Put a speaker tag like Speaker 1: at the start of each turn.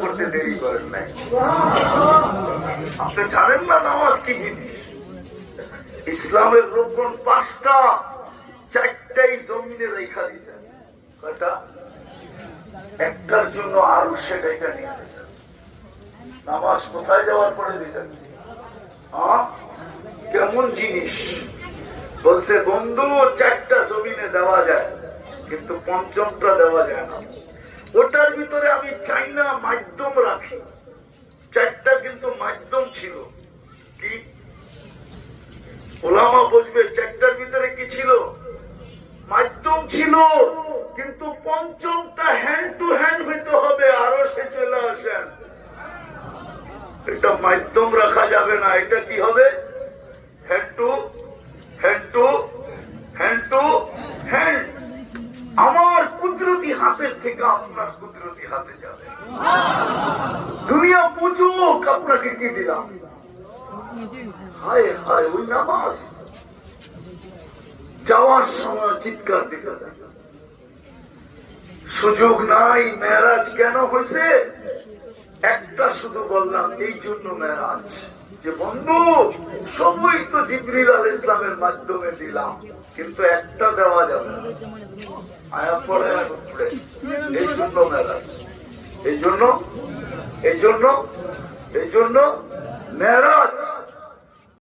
Speaker 1: করতে দেরি করেন নাই। আপনি জানেন না নামাজ কি জিনিস? ইসলামের রোকন 5টা, 4টাই জমিনে রেখা দিয়েছেন। কয়টা? একটার জন্য আরো সেটা নিয়ে দিয়েছেন। নামাজ কোথায় যাওয়ার পরে দিয়েছেন? কেমন জিনিস? বলছে বন্ধু 4টা জমিনে দেওয়া যায়, কিন্তু 5টা দেওয়া যায় না। ওটার ভিতরে আমি চাই না মাধ্যম রাখি। 4টা কিন্তু মাধ্যম ছিল। কি ওলামা বুঝবে 4টার ভিতরে কি ছিল? মাধ্যম ছিল, কিন্তু 5টা হ্যান্ড টু হ্যান্ড হইতে হবে। আরো সে চলে আসেন, এটা মাধ্যম রাখা যাবে না। এটা কি হবে? Hand to hand to hand to hand. আমার কুদরতি হাতের থেকে আপনার কুদরতি হাতে যাবে। দুনিয়া বুঝুক আপনাকে কি দিলাম। হায় হায়, ওই নামাজ যাওয়ার সময় চিৎকার দিতেছে, সুযোগ নাই। মেরাজ কেন হয়েছে? একটা শুধু বললাম, এই জন্য মেরাজ যে বন্ধু সবই তো জিবরিল আলাইহিস সালামের মাধ্যমে দিলাম, কিন্তু একটা দেওয়া যাবে না। আয়া পড়ে এই জন্য মেরাজ, এই জন্য মেরাজ।